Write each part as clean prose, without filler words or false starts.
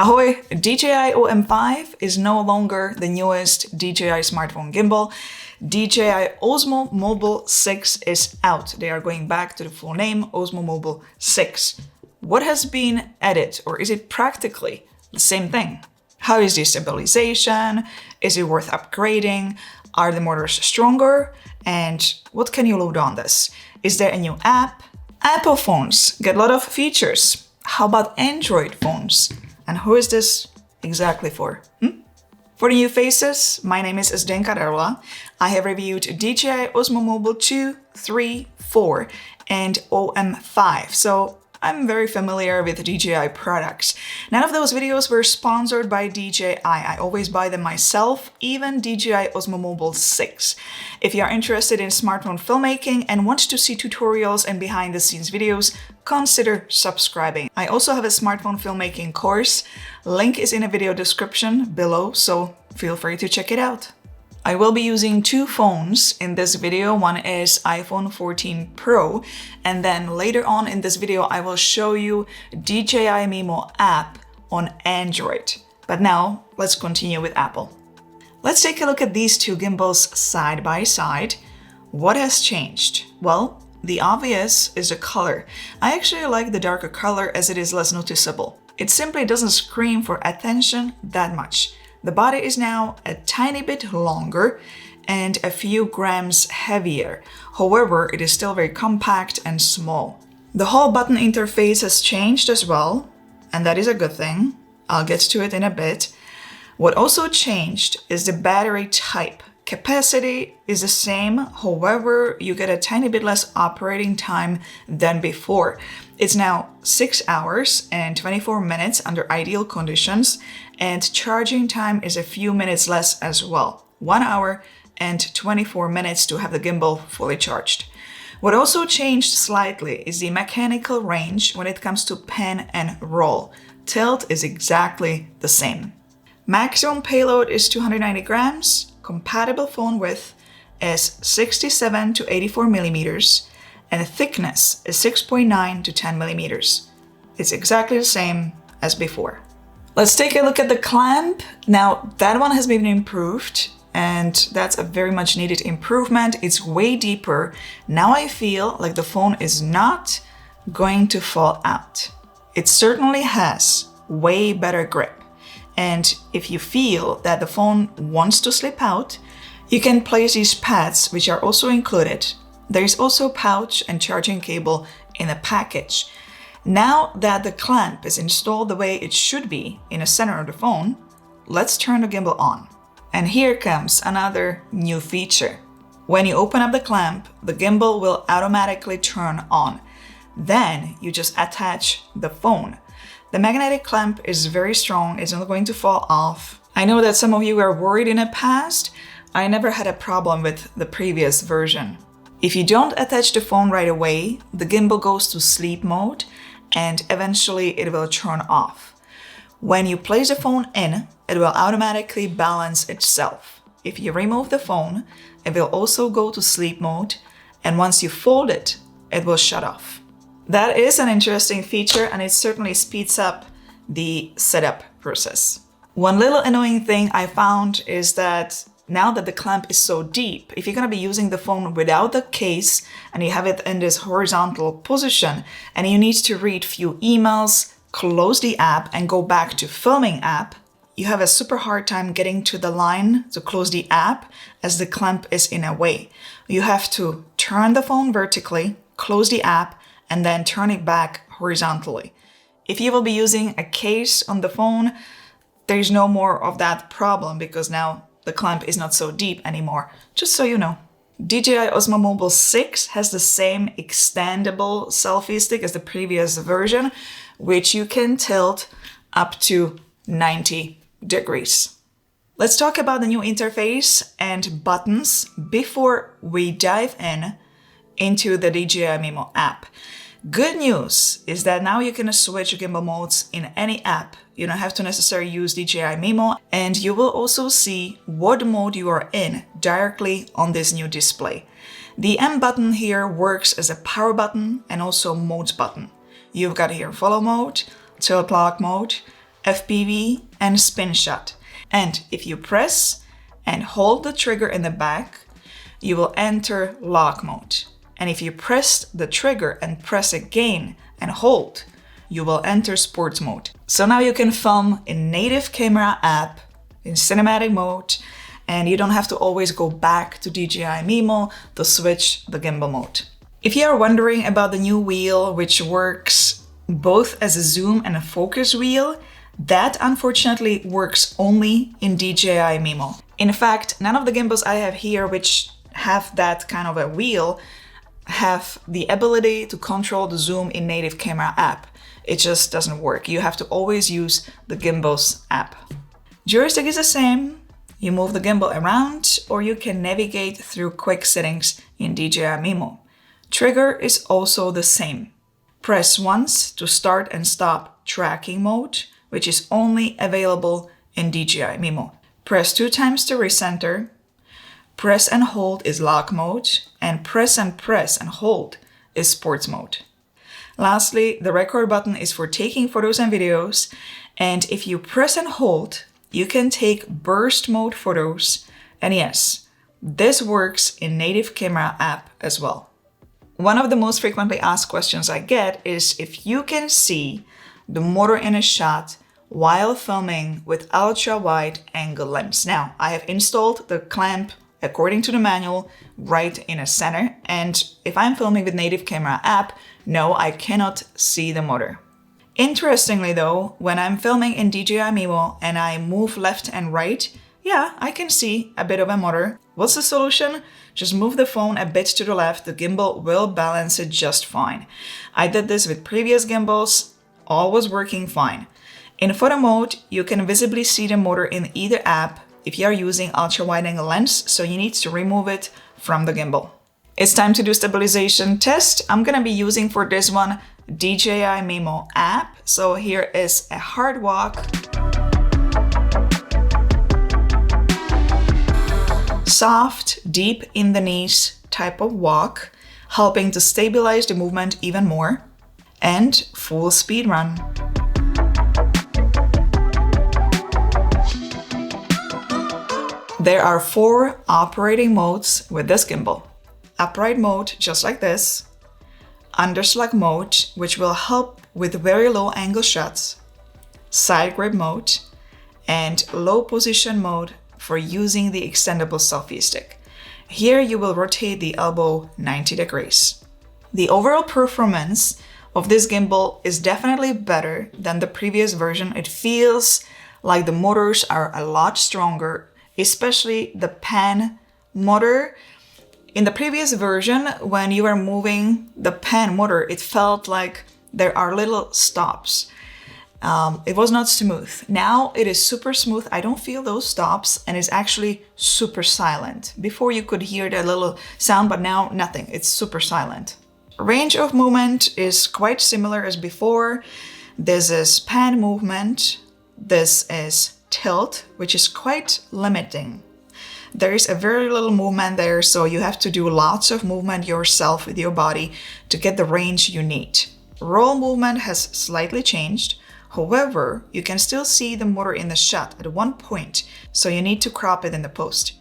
Ahoy! DJI OM5 is no longer the newest DJI smartphone gimbal. DJI Osmo Mobile 6 is out. They are going back to the full name, Osmo Mobile 6. What has been added, or is it practically the same thing? How is the stabilization? Is it worth upgrading? Are the motors stronger? And what can you load on this? Is there a new app? Apple phones get a lot of features. How about Android phones? And who is this exactly for? For the new faces, my name is Zdenka Darula. I have reviewed DJI Osmo Mobile 2, 3, 4, and OM5. So I'm very familiar with DJI products. None of those videos were sponsored by DJI. I always buy them myself, even DJI Osmo Mobile 6. If you are interested in smartphone filmmaking and want to see tutorials and behind the scenes videos, consider subscribing. I also have a smartphone filmmaking course. Link is in the video description below, so feel free to check it out. I will be using two phones in this video. One is iPhone 14 Pro, and then later on in this video I will show you DJI Mimo app on Android. But now let's continue with Apple. Let's take a look at these two gimbals side by side. What has changed? Well, the obvious is the color. I actually like the darker color as it is less noticeable. It simply doesn't scream for attention that much. The body is now a tiny bit longer and a few grams heavier. However, it is still very compact and small. The whole button interface has changed as well, and that is a good thing. I'll get to it in a bit. What also changed is the battery type. Capacity is the same, however, you get a tiny bit less operating time than before. It's now 6 hours and 24 minutes under ideal conditions, and charging time is a few minutes less as well. 1 hour and 24 minutes to have the gimbal fully charged. What also changed slightly is the mechanical range when it comes to pan and roll. Tilt is exactly the same. Maximum payload is 290 grams. Compatible phone width is 67 to 84 millimeters, and the thickness is 6.9 to 10 millimeters. It's exactly the same as before. Let's take a look at the clamp. Now, that one has been improved, and that's a very much needed improvement. It's way deeper. Now I feel like the phone is not going to fall out. It certainly has way better grip. And if you feel that the phone wants to slip out, you can place these pads, which are also included. There is also a pouch and charging cable in the package. Now that the clamp is installed the way it should be in the center of the phone, let's turn the gimbal on. And here comes another new feature. When you open up the clamp, the gimbal will automatically turn on. Then you just attach the phone. The magnetic clamp is very strong, it's not going to fall off. I know that some of you were worried in the past. I never had a problem with the previous version. If you don't attach the phone right away, the gimbal goes to sleep mode and eventually it will turn off. When you place the phone in, it will automatically balance itself. If you remove the phone, it will also go to sleep mode, and once you fold it, it will shut off. That is an interesting feature, and it certainly speeds up the setup process. One little annoying thing I found is that now that the clamp is so deep, if you're going to be using the phone without the case and you have it in this horizontal position and you need to read few emails, close the app and go back to filming app, you have a super hard time getting to the line to close the app as the clamp is in a way. You have to turn the phone vertically, close the app, and then turn it back horizontally. If you will be using a case on the phone, there's no more of that problem because now the clamp is not so deep anymore, just so you know. DJI Osmo Mobile 6 has the same extendable selfie stick as the previous version, which you can tilt up to 90 degrees. Let's talk about the new interface and buttons before we dive into the DJI Mimo app. Good news is that now you can switch gimbal modes in any app. You don't have to necessarily use DJI Mimo, and you will also see what mode you are in directly on this new display. The M button here works as a power button and also modes button. You've got here follow mode, tilt lock mode, FPV, and spin shot. And if you press and hold the trigger in the back, you will enter lock mode. And if you press the trigger and press again and hold, you will enter sports mode. So now you can film in native camera app, in cinematic mode, and you don't have to always go back to DJI Mimo to switch the gimbal mode. If you are wondering about the new wheel, which works both as a zoom and a focus wheel, that unfortunately works only in DJI Mimo. In fact, none of the gimbals I have here which have that kind of a wheel have the ability to control the zoom in native camera app. It just doesn't work. You have to always use the gimbals app. Joystick is the same. You move the gimbal around, or you can navigate through quick settings in DJI Mimo. Trigger is also the same. Press once to start and stop tracking mode, which is only available in DJI Mimo. Press 2 times to recenter. Press and hold is lock mode, and press and hold is sports mode. Lastly, the record button is for taking photos and videos, and if you press and hold, you can take burst mode photos, and yes, this works in native camera app as well. One of the most frequently asked questions I get is if you can see the motor in a shot while filming with ultra-wide angle lens. Now, I have installed the clamp according to the manual right in a center, and if I'm filming with native camera app, no, I cannot see the motor. Interestingly though, when I'm filming in DJI Mimo and I move left and right, yeah, I can see a bit of a motor. What's the solution? Just move the phone a bit to the left, the gimbal will balance it just fine. I did this with previous gimbals, all was working fine. In photo mode, you can visibly see the motor in either app if you are using ultra-wide angle lens, so you need to remove it from the gimbal. It's time to do stabilization test. I'm gonna be using for this one DJI Mimo app. So here is a hard walk, soft, deep in the knees type of walk, helping to stabilize the movement even more, and full speed run. There are 4 operating modes with this gimbal. Upright mode, just like this. Underslug mode, which will help with very low angle shots. Side grip mode, and low position mode for using the extendable selfie stick. Here you will rotate the elbow 90 degrees. The overall performance of this gimbal is definitely better than the previous version. It feels like the motors are a lot stronger, especially the pan motor. In the previous version, when you were moving the pan motor, it felt like there are little stops. It was not smooth. Now it is super smooth. I don't feel those stops, and it's actually super silent. Before you could hear that little sound, but now nothing. It's super silent. Range of movement is quite similar as before. This is pan movement. This is tilt, which is quite limiting. There is a very little movement there, so you have to do lots of movement yourself with your body to get the range you need. Roll movement has slightly changed. However, you can still see the motor in the shot at one point, so you need to crop it in the post.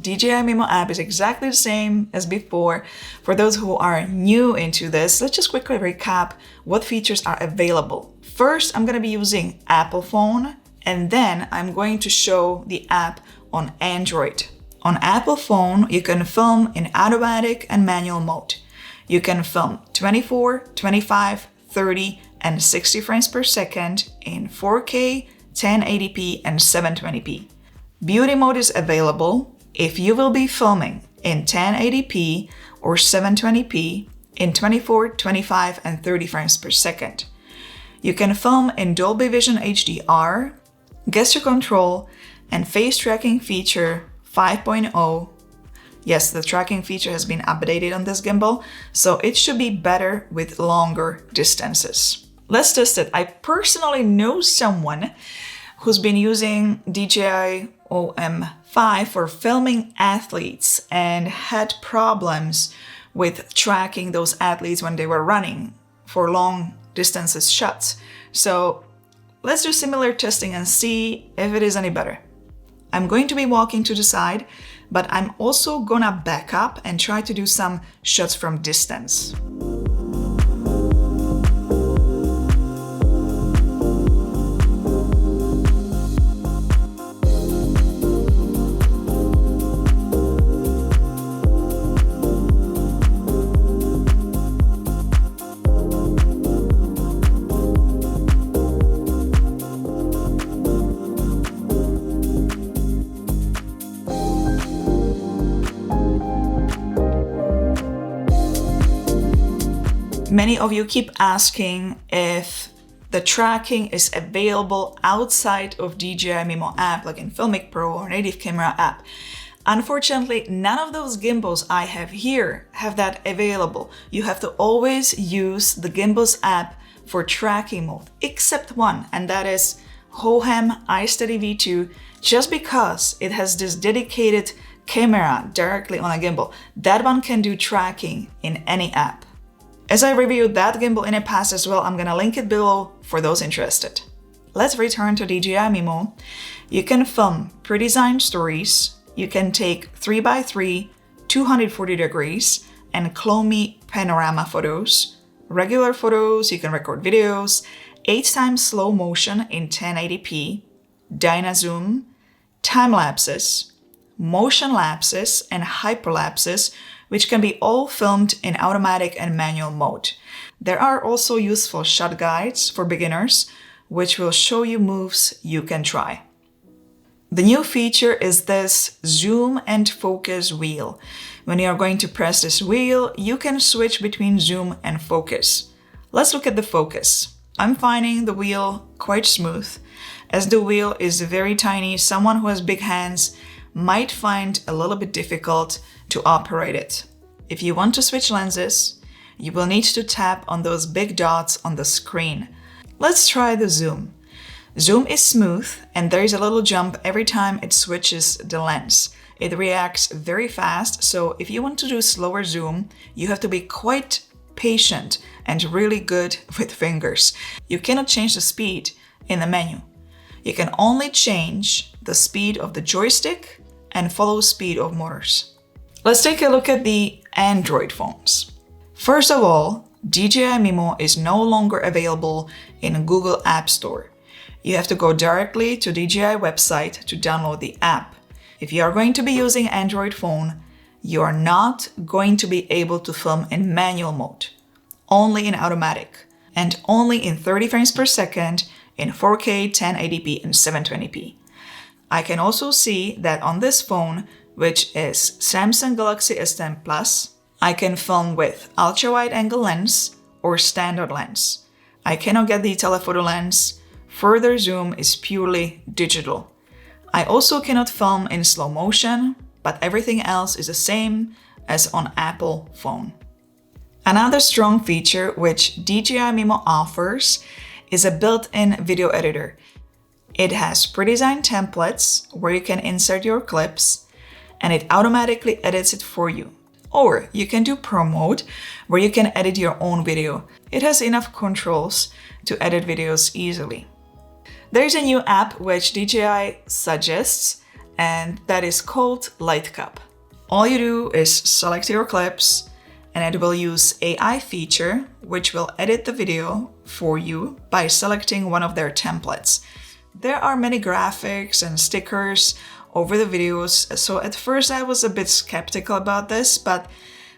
DJI Mimo app is exactly the same as before. For those who are new into this, let's just quickly recap what features are available. First, I'm going to be using Apple phone, and then I'm going to show the app on Android. On Apple phone, you can film in automatic and manual mode. You can film 24, 25, 30, and 60 frames per second in 4K, 1080p, and 720p. Beauty mode is available if you will be filming in 1080p or 720p in 24, 25, and 30 frames per second. You can film in Dolby Vision HDR, gesture control, and face tracking feature 5.0. Yes, the tracking feature has been updated on this gimbal, so it should be better with longer distances. Let's test it. I personally know someone who's been using DJI OM5 for filming athletes and had problems with tracking those athletes when they were running for long distances shots. So Let's do similar testing and see if it is any better. I'm going to be walking to the side, but I'm also gonna back up and try to do some shots from distance. Many of you keep asking if the tracking is available outside of DJI Mimo app, like in Filmic Pro or Native Camera app. Unfortunately, none of those gimbals I have here have that available. You have to always use the Gimbals app for tracking mode, except one, and that is Hohem iSteady V2, just because it has this dedicated camera directly on a gimbal. That one can do tracking in any app. As I reviewed that gimbal in the past as well, I'm gonna link it below for those interested. Let's return to DJI Mimo. You can film pre-designed stories, you can take 3x3, 240 degrees, and clone-me panorama photos, regular photos, you can record videos, 8x slow motion in 1080p, dynazoom, time lapses, motion lapses, and hyperlapses, which can be all filmed in automatic and manual mode. There are also useful shot guides for beginners, which will show you moves you can try. The new feature is this zoom and focus wheel. When you are going to press this wheel, you can switch between zoom and focus. Let's look at the focus. I'm finding the wheel quite smooth. As the wheel is very tiny, someone who has big hands might find a little bit difficult to operate it. If you want to switch lenses, you will need to tap on those big dots on the screen. Let's try the zoom. Zoom is smooth and there is a little jump every time it switches the lens. It reacts very fast, so if you want to do slower zoom, you have to be quite patient and really good with fingers. You cannot change the speed in the menu. You can only change the speed of the joystick and follow speed of motors. Let's take a look at the Android phones. First of all, DJI Mimo is no longer available in Google App Store. You have to go directly to DJI website to download the app. If you are going to be using Android phone, you are not going to be able to film in manual mode, only in automatic, and only in 30 frames per second in 4K, 1080p, and 720p. I can also see that on this phone, which is Samsung Galaxy S10 Plus, I can film with ultra-wide angle lens or standard lens. I cannot get the telephoto lens. Further zoom is purely digital. I also cannot film in slow motion, but everything else is the same as on Apple phone. Another strong feature which DJI Mimo offers is a built-in video editor. It has pre-designed templates where you can insert your clips and it automatically edits it for you. Or you can do Pro mode where you can edit your own video. It has enough controls to edit videos easily. There's a new app which DJI suggests, and that is called Lightcup. All you do is select your clips and it will use AI feature which will edit the video for you by selecting one of their templates. There are many graphics and stickers over the videos, so at first I was a bit skeptical about this, but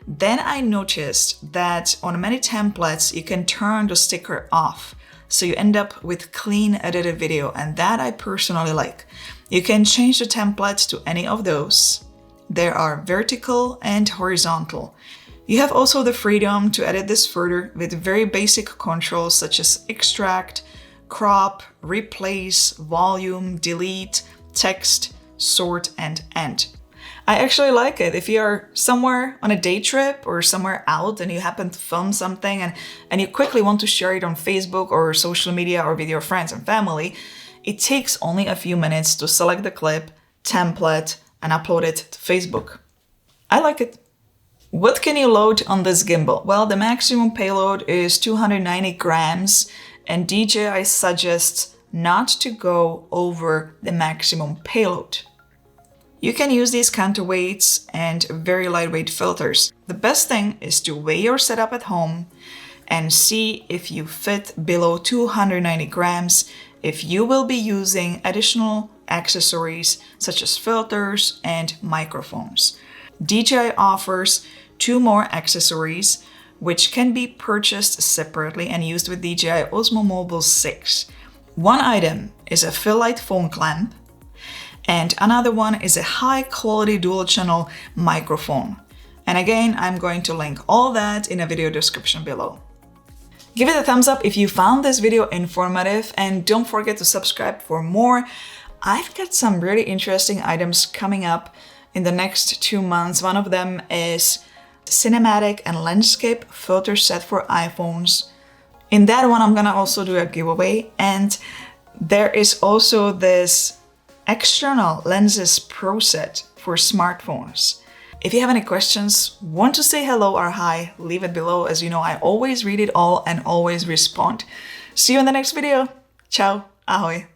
then I noticed that on many templates you can turn the sticker off, so you end up with clean edited video, and that I personally like. You can change the template to any of those. There are vertical and horizontal. You have also the freedom to edit this further with very basic controls such as extract, crop, replace, volume, delete, text, sort, and end. I actually like it. If you're somewhere on a day trip or somewhere out and you happen to film something and you quickly want to share it on Facebook or social media or with your friends and family, it takes only a few minutes to select the clip, template, and upload it to Facebook. I like it. What can you load on this gimbal? Well, the maximum payload is 290 grams and DJI suggests not to go over the maximum payload. You can use these counterweights and very lightweight filters. The best thing is to weigh your setup at home and see if you fit below 290 grams, if you will be using additional accessories such as filters and microphones. DJI offers 2 more accessories which can be purchased separately and used with DJI Osmo Mobile 6. One item is a fill light phone clamp, and another one is a high-quality dual-channel microphone. And again, I'm going to link all that in a video description below. Give it a thumbs up if you found this video informative, and don't forget to subscribe for more. I've got some really interesting items coming up in the next 2 months. One of them is cinematic and landscape filter set for iPhones. In that one, I'm gonna also do a giveaway, and there is also this external lenses pro set for smartphones. If you have any questions, want to say hello or hi, leave it below. As you know, I always read it all and always respond. See you in the next video. Ciao, ahoj.